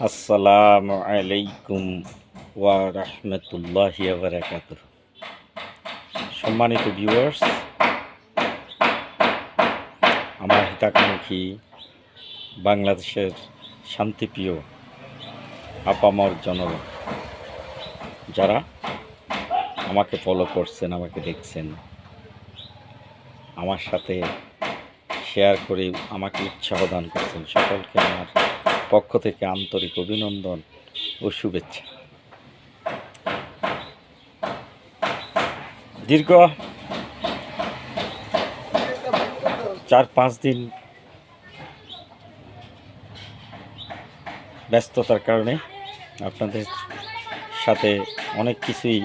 আসসালামু আলাইকুম ওয়া রাহমাতুল্লাহি ওয়া বারাকাতুহু। সম্মানিত ভিউয়ার্স, আমার হিতাকাঙ্ক্ষী বাংলাদেশের শান্তিপ্রিয় আপামর জনগণ, যারা আমাকে ফলো করছেন, আমাকে দেখছেন, আমার সাথে শেয়ার করে আমাকে উৎসাহ দান করছেন, সকলকে আমার পক্ষ থেকে আন্তরিক অভিনন্দন ও শুভেচ্ছা। দীর্ঘ 4-5 দিন ব্যস্ততার কারণে আপনাদের সাথে অনেক কিছুই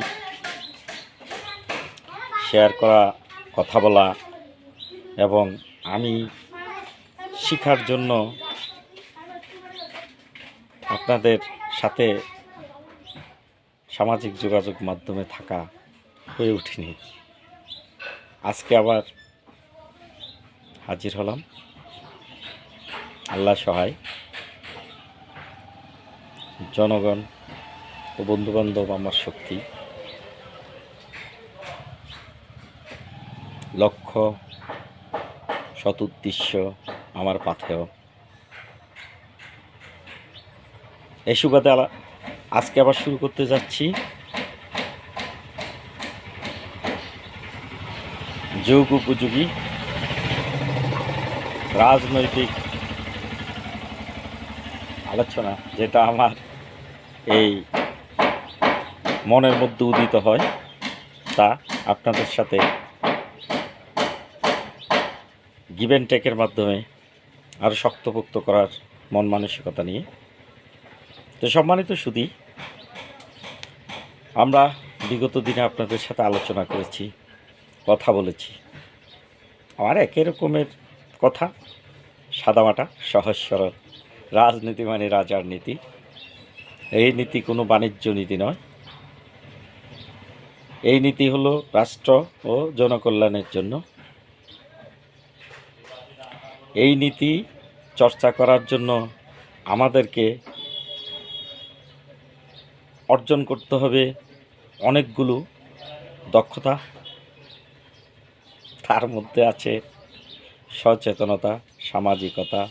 শেয়ার করা, কথা বলা এবং আমি শেখার জন্য আপনাদের সাথে সামাজিক যোগাযোগ মাধ্যমে থাকা হয়ে ওঠেনি। আজকে আবার হাজির হলাম, আল্লাহ সহায়। জনগণ ও বন্ধুবান্ধব আমার শক্তি, লক্ষ্য সৎ উদ্দেশ্য আমার পাথেয়। এই সুবাদে আজকে আবার শুরু করতে যাচ্ছি যুগ উপযোগী রাজনৈতিক আলোচনা, যেটা আমার এই মনের মধ্যে উদিত হয়, তা আপনাদের সাথে গিভ অ্যান্ড টেকের মাধ্যমে আরও শক্তপোক্ত করার মন মানসিকতা নিয়ে। তো সম্মানিত সুধী, আমরা বিগত দিনে আপনাদের সাথে আলোচনা করেছি, কথা বলেছি। আমার একই রকমের কথা, সাদামাটা, সহজ সরল। রাজনীতি মানে রাজার নীতি। এই নীতি কোনো বাণিজ্য নীতি নয়। এই নীতি হলো রাষ্ট্র ও জনকল্যাণের জন্য। এই নীতি চর্চা করার জন্য আমাদেরকে অর্জন করতে হবে অনেকগুলো দক্ষতা। তার মধ্যে আছে সচেতনতা, সামাজিকতা,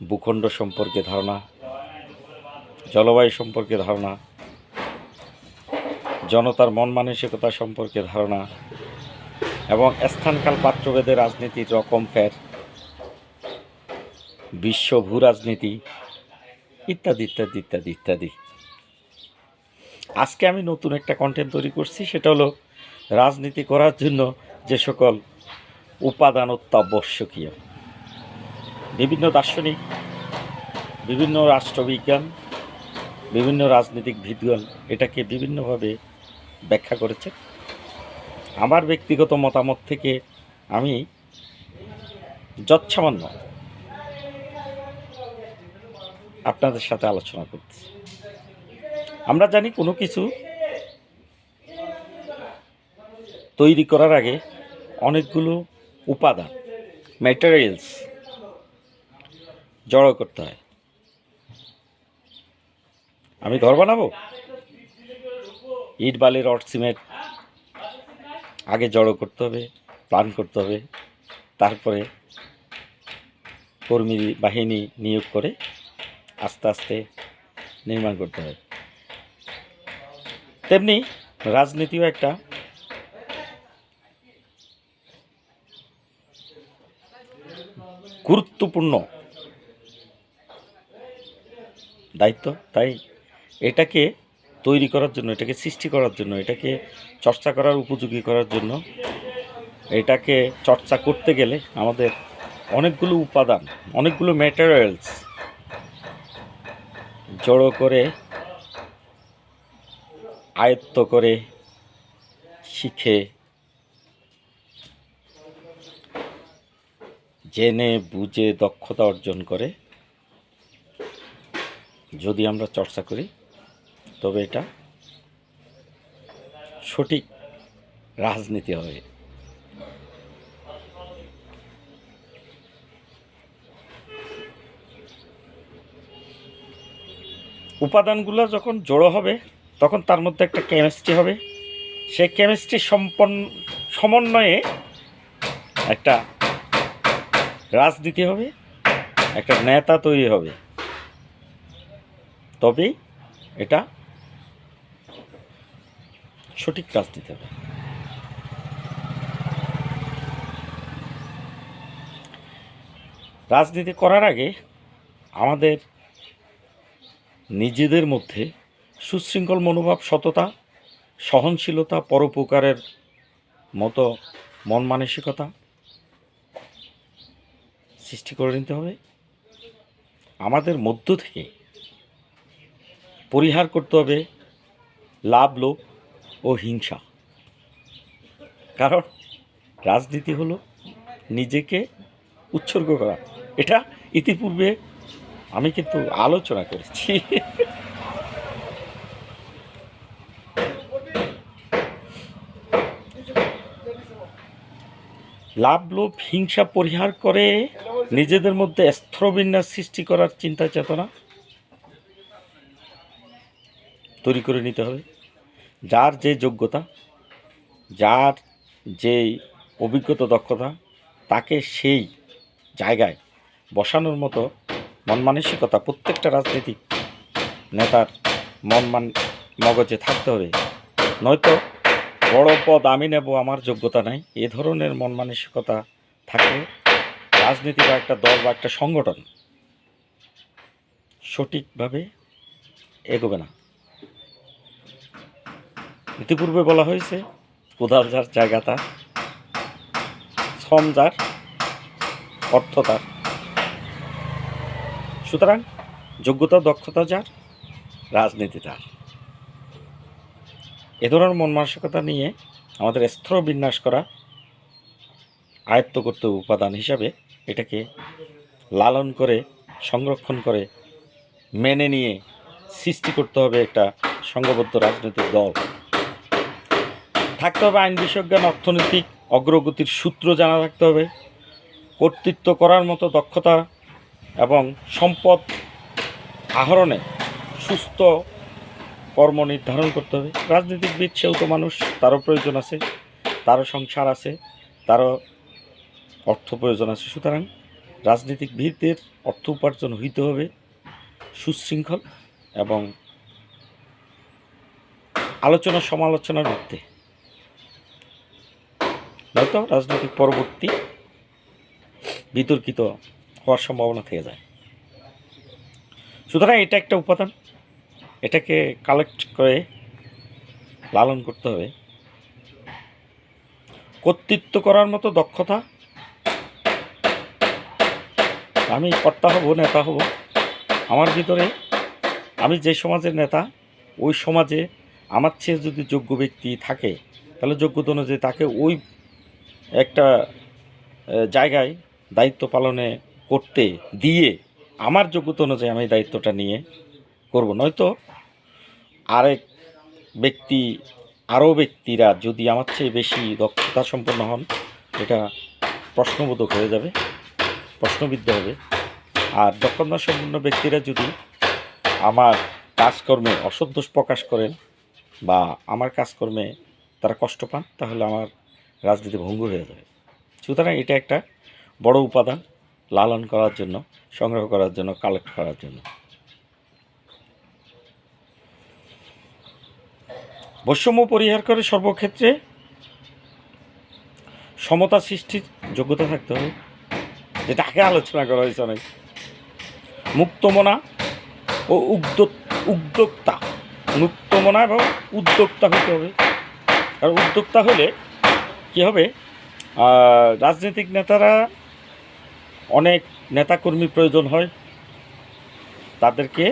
ভূখণ্ড সম্পর্কে ধারণা, জলবায়ু সম্পর্কে ধারণা, জনতার মন মানসিকতা সম্পর্কে ধারণা, এবং স্থানকাল পাত্রভেদে রাজনীতির রকম ফের, বিশ্ব ভূ রাজনীতি, ইত্যাদি ইত্যাদি ইত্যাদি ইত্যাদি। আজকে আমি নতুন একটা কন্টেন্ট তৈরি করছি, সেটা হলো রাজনীতি করার জন্য যে সকল উপাদান অত্যাবশ্যকীয়। বিভিন্ন দার্শনিক, বিভিন্ন রাষ্ট্রবিজ্ঞান, বিভিন্ন রাজনৈতিক বিদ্বান এটাকে বিভিন্নভাবে ব্যাখ্যা করেছে। আমার ব্যক্তিগত মতামত থেকে আমি যৎসামান্য আপনাদের সাথে আলোচনা করতেছি। আমরা জানি কোনো কিছু তৈরি করার আগে অনেকগুলো উপাদান, ম্যাটেরিয়ালস জড়ো করতে হয়। আমি ঘর বানাবো, ইট বালি রড সিমেন্ট আগে জড়ো করতে হবে, প্ল্যান করতে হবে, তারপরে কর্মী বাহিনী নিয়োগ করে আস্তে আস্তে নির্মাণ করতে হবে। তেমনি রাজনীতিও একটা গুরুত্বপূর্ণ দায়িত্ব। তাই এটাকে তৈরি করার জন্য, এটাকে সৃষ্টি করার জন্য, এটাকে চর্চা করার উপযোগী করার জন্য, এটাকে চর্চা করতে গেলে আমাদের অনেকগুলো উপাদান, অনেকগুলো ম্যাটেরিয়ালস জড়ো করে, আয়ত্ত করে, শিখে, জেনে বুঝে দক্ষতা অর্জন করে যদি আমরা চর্চা করি, তবে এটা সঠিক রাজনীতি হবে। উপাদানগুলো যখন জড়ো হবে তখন তার মধ্যে একটা কেমিস্ট্রি হবে, সেই কেমিস্ট্রি সমন্বয়ে একটা রাজনীতি হবে, একটা নেতা তৈরি হবে, তবেই এটা সঠিক রাজনীতি হবে। রাজনীতি করার আগে আমাদের নিজেদের মধ্যে সুশৃঙ্খল মনোভাব, সততা, সহনশীলতা, পরোপকারের মতো মন মানসিকতা সৃষ্টি করে নিতে হবে। আমাদের মধ্য থেকে পরিহার করতে হবে লাভ, লোভ ও হিংসা। কারণ রাজনীতি হলো নিজেকে উৎসর্গ করা। এটা ইতিপূর্বে আমি কিন্তু আলোচনা করেছি। লাভ, লোভ, হিংসা পরিহার করে নিজেদের মধ্যে স্থিরবিন্যাস সৃষ্টি করার চিন্তা চেতনা তৈরি করে নিতে হবে। যার যে যোগ্যতা, যার যে অভিজ্ঞতা, দক্ষতা, তাকে সেই জায়গায় বসানোর মতো মন মানসিকতা প্রত্যেকটা রাজনীতিক নেতার মগজে থাকতে হবে। নয়তো বড় পদ আমি নেব, আমার যোগ্যতা নাই, এ ধরনের মন মানসিকতা থাকলে রাজনীতি বা একটা দল বা একটা সংগঠন সঠিকভাবে এগোবে না। ইতিপূর্বে বলা হয়েছে, কোদাল যার জায়গা তার, শ্রম যার অর্থ তার। সুতরাং যোগ্যতা, দক্ষতা যার, রাজনীতি তার। এ ধরনের মন মানসিকতা নিয়ে আমাদের স্থির বিন্যাস করা, আয়ত্ত করতে উপাদান হিসাবে এটাকে লালন করে, সংরক্ষণ করে, মেনে নিয়ে সৃষ্টি করতে হবে একটা সংঘবদ্ধ রাজনৈতিক দল। থাকতে হবে আইন বিজ্ঞান, অর্থনৈতিক অগ্রগতির সূত্র জানা থাকতে হবে, কর্তৃত্ব করার মতো দক্ষতা এবং সম্পদ আহরণে সুস্থ কর্ম নির্ধারণ করতে হবে। রাজনীতিবিদ সেও তো মানুষ, তারও প্রয়োজন আছে, তারও সংসার আছে, তারও অর্থ প্রয়োজন আছে। সুতরাং রাজনীতিবিদদের অর্থ উপার্জন হইতে হবে সুশৃঙ্খল এবং আলোচনা সমালোচনার মধ্যে, নয়তো রাজনৈতিক পরবর্তী বিতর্কিত হওয়ার সম্ভাবনা থেকে যায়। সুতরাং এটা একটা উপাদান, এটাকে কালেক্ট করে লালন করতে হবে। কর্তৃত্ব করার মতো দক্ষতা, আমি কর্তা হব, নেতা হব, আমার ভিতরে আমি যে সমাজের নেতা, ওই সমাজে আমার চেয়ে যদি যোগ্য ব্যক্তি থাকে, তাহলে যোগ্যতা অনুযায়ী তাকে ওই একটা জায়গায় দায়িত্ব পালনে করতে দিয়ে আমার যোগ্যতা অনুযায়ী আমি দায়িত্বটা নিয়ে করব। নয়তো আরেক ব্যক্তি, আরও ব্যক্তিরা যদি আমার চেয়ে বেশি দক্ষতা সম্পন্ন হন, এটা প্রশ্নবোধক হয়ে যাবে, প্রশ্নবিদ্ধ হবে। আর দক্ষতা সম্পন্ন ব্যক্তিরা যদি আমার কাজকর্মে অসন্তোষ প্রকাশ করেন বা আমার কাজকর্মে তারা কষ্ট পান, তাহলে আমার রাজনীতি ভঙ্গুর হয়ে যাবে। সুতরাং এটা একটা বড় উপাদান লালন করার জন্য, সংগ্রহ করার জন্য, কালেক্ট করার জন্য। বৈষম্য পরিহার করে সর্বক্ষেত্রে সমতা সৃষ্টির যোগ্যতা থাকতে হবে, যেটা আগে আলোচনা করা হয়েছে অনেক। মুক্তমনা ও উদ্যোক্তা, মুক্তমনা এবং উদ্যোক্তা হতে হবে। আর উদ্যোক্তা হলে কি হবে, রাজনৈতিক নেতারা, অনেক নেতাকর্মী প্রয়োজন হয়, তাদেরকে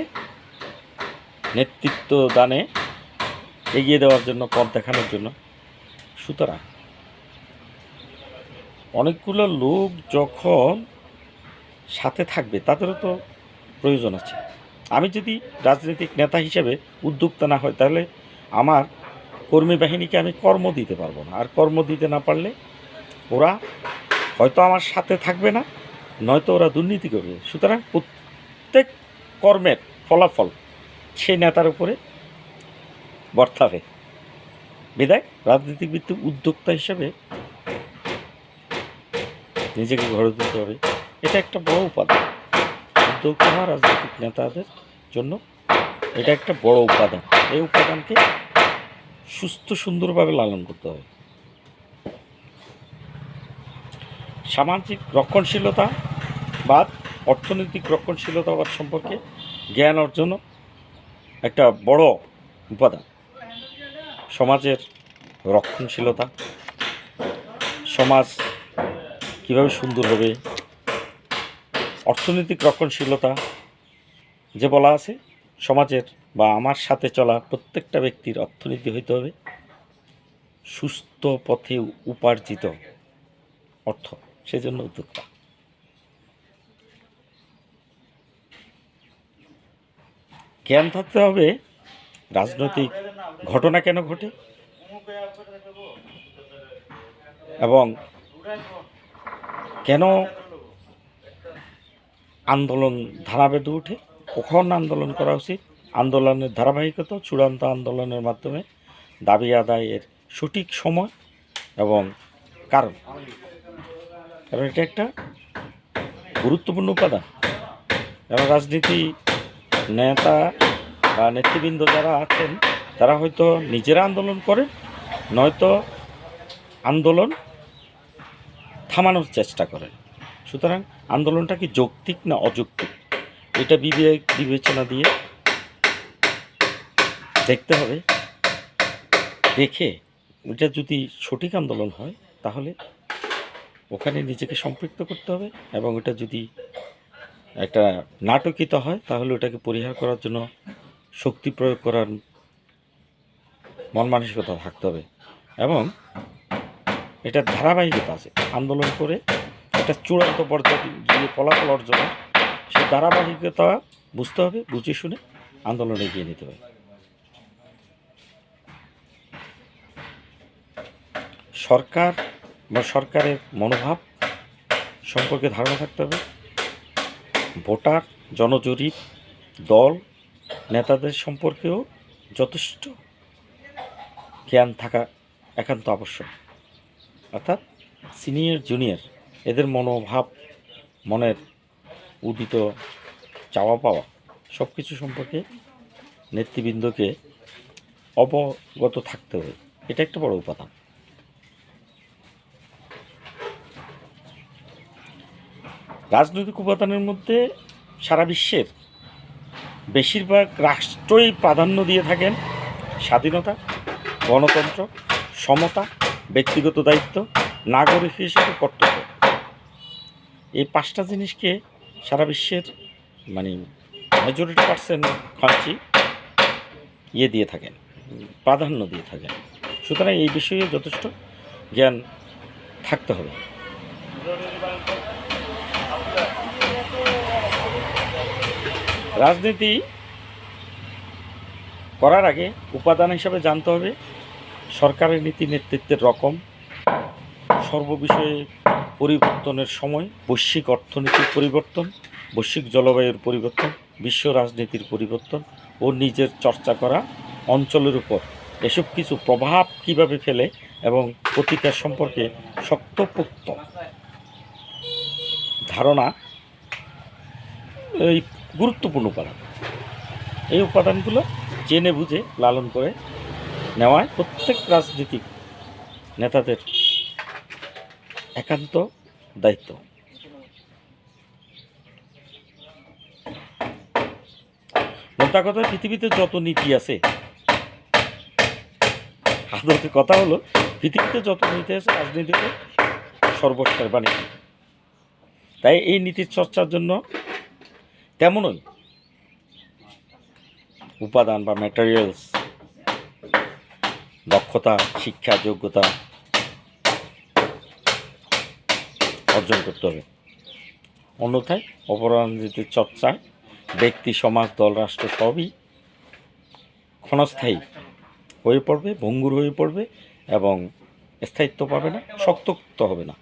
নেতৃত্ব দানে এগিয়ে দেওয়ার জন্য, পথ দেখানোর জন্য। সুতরাং অনেকগুলো লোক যখন সাথে থাকবে, তাদেরও তো প্রয়োজন আছে। আমি যদি রাজনৈতিক নেতা হিসেবে উদ্যোক্তা না হয়, তাহলে আমার কর্মী বাহিনীকে আমি কর্ম দিতে পারবো না। আর কর্ম দিতে না পারলে ওরা হয়তো আমার সাথে থাকবে না, নয়তো ওরা দুর্নীতি করবে। সুতরাং প্রত্যেক কর্মের ফলাফল সেই নেতার উপরে বর্তাবে। বিধায় রাজনীতিবিদ উদ্যোক্তা হিসেবে নিজেকে গড়ে তুলতে হবে। এটা একটা বড় উপাদান। উদ্যোক্তা হওয়া রাজনৈতিক নেতাদের জন্য এটা একটা বড় উপাদান। এই উপাদানকে সুস্থ সুন্দরভাবে লালন করতে হবে। সামাজিক রক্ষণশীলতা বা অর্থনৈতিক রক্ষণশীলতাবাদ সম্পর্কে জ্ঞান অর্জনও একটা বড় উপাদান। সমাজের রক্ষণশীলতা, সমাজ কীভাবে সুন্দর হবে, অর্থনৈতিক রক্ষণশীলতা যে বলা আছে, সমাজের বা আমার সাথে চলা প্রত্যেকটা ব্যক্তির অর্থনীতি হইতে হবে সুস্থ পথে উপার্জিত অর্থ, সেজন্য উদ্যোক্তা। জ্ঞান থাকতে হবে রাজনৈতিক ঘটনা কেন ঘটে এবং কেন আন্দোলন ধারা বেঁধে ওঠে, কখন আন্দোলন করা উচিত, আন্দোলনের ধারাবাহিকতা, চূড়ান্ত আন্দোলনের মাধ্যমে দাবি আদায়ের সঠিক সময় এবং কারণ এটা একটা গুরুত্বপূর্ণ উপাদান। এবং রাজনীতি নেতা বা নেতৃবৃন্দ যারা আছেন তারা হয়তো নিজেরা আন্দোলন করেন, নয়তো আন্দোলন থামানোর চেষ্টা করেন। সুতরাং আন্দোলনটা কি যৌক্তিক না অযৌক্তিক, এটা বিবেচনা দিয়ে দেখতে হবে। দেখে এটা যদি সঠিক আন্দোলন হয় তাহলে ওখানে নিজেকে সম্পৃক্ত করতে হবে, এবং এটা যদি একটা নাটকিত হয় তাহলে ওটাকে পরিহার করার জন্য শক্তি প্রয়োগ করার মন মানসিকতা থাকতে হবে। এবং এটা ধারাবাহিকতা আছে, আন্দোলন করে একটা চূড়ান্ত পর্যায়ে গিয়ে ফলাফল অর্জনের সেই ধারাবাহিকতা বুঝতে হবে, বুঝে শুনে আন্দোলনে এগিয়ে নিতে হবে। সরকার বা সরকারের মনোভাব সম্পর্কে ধারণা থাকতে হবে। ভোটার, জনজরিপ, দল, নেতাদের সম্পর্কেও যথেষ্ট জ্ঞান থাকা একান্ত আবশ্যক। অর্থাৎ সিনিয়র জুনিয়র এদের মনোভাব, মনের উদিত চাওয়া পাওয়া সব কিছু সম্পর্কে নেতৃবৃন্দকে অবগত থাকতে হবে। এটা একটা বড় উপাদান। রাজনৈতিক উপাদানের মধ্যে সারা বিশ্বের বেশিরভাগ রাষ্ট্রই প্রাধান্য দিয়ে থাকেন স্বাধীনতা, গণতন্ত্র, সমতা, ব্যক্তিগত দায়িত্ব, নাগরিক হিসেবে কর্তব্য। এই পাঁচটা জিনিসকে সারা বিশ্বের মেজরিটি পার্সেন্ট কান্ট্রি দিয়ে থাকেন, প্রাধান্য দিয়ে থাকেন। সুতরাং এই বিষয়ে যথেষ্ট জ্ঞান থাকতে হবে। রাজনীতি করার আগে উপাদান হিসাবে জানতে হবে সরকারের নীতি নেতৃত্বের রকম, সর্ববিষয়ে পরিবর্তনের সময়, বৈশ্বিক অর্থনীতির পরিবর্তন, বৈশ্বিক জলবায়ুর পরিবর্তন, বিশ্ব রাজনীতির পরিবর্তন ও নিজের চর্চা করা অঞ্চলের উপর এসব কিছু প্রভাব কিভাবে ফেলে এবং প্রতিকার সম্পর্কে শক্তপোক্ত ধারণা এই গুরুত্বপূর্ণ উপাদান। এই উপাদানগুলো জেনে বুঝে লালন করে নেওয়ায় প্রত্যেক রাজনীতিক নেতাদের একান্ত দায়িত্ব। মোদ্দা কথা, পৃথিবীতে যত নীতি আছে, আদতে কথা হলো পৃথিবীতে যত নীতি আছে রাজনীতিতে সর্বসর্বাণী। তাই এই নীতির চর্চার জন্য তেমনই উপাদান বা ম্যাটেরিয়ালস, দক্ষতা, শিক্ষা, যোগ্যতা অর্জন করতে হবে। অন্যথায় অপরাজনীতির চর্চায় ব্যক্তি, সমাজ, দল, রাষ্ট্র সবই ক্ষণস্থায়ী হয়ে পড়বে, ভঙ্গুর হয়ে পড়বে এবং স্থায়িত্ব পাবে না, শক্তপোক্ত হবে না।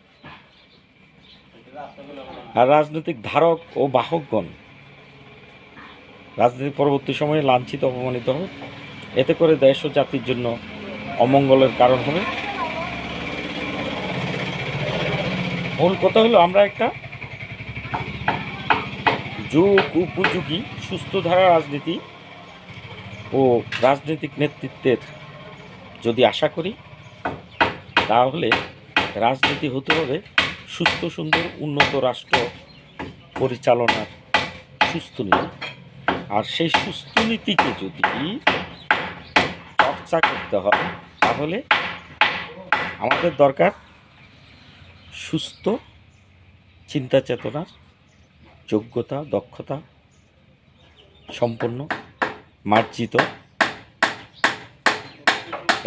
আর রাজনৈতিক ধারক ও বাহকগণ রাজনীতি পরবর্তী সময়ে লাঞ্ছিত অপমানিত হবে, এতে করে দেশ ও জাতির জন্য অমঙ্গলের কারণ হবে। মূল কথা হলো আমরা একটা যুগ উপযোগী সুস্থ ধারা রাজনীতি ও রাজনৈতিক নেতৃত্বের যদি আশা করি, তাহলে রাজনীতি হতে হবে সুস্থ সুন্দর উন্নত রাষ্ট্র পরিচালনার সুস্থ নীতি। আর সেই সুস্থ নীতিকে যদি চর্চা করতে হয়, তাহলে আমাদের দরকার সুস্থ চিন্তা চেতনার যোগ্যতা দক্ষতা সম্পন্ন মার্জিত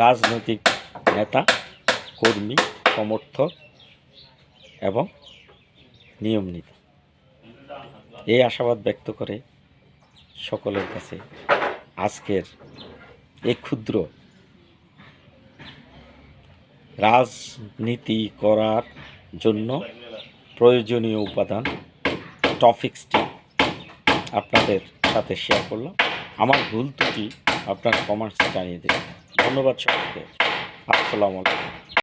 রাজনৈতিক নেতা কর্মী সমর্থক এবং নিয়ম নীতি। এই আশাবাদ ব্যক্ত করে সকলের কাছে আজকের এই ক্ষুদ্র রাজনীতি করার জন্য প্রয়োজনীয় উপাদান টপিক্সটি আপনাদের সাথে শেয়ার করলাম। আমার ভুল ত্রুটি আপনার কমেন্টসে জানিয়ে দেবেন। ধন্যবাদ সকলকে। আসসালামু আলাইকুম।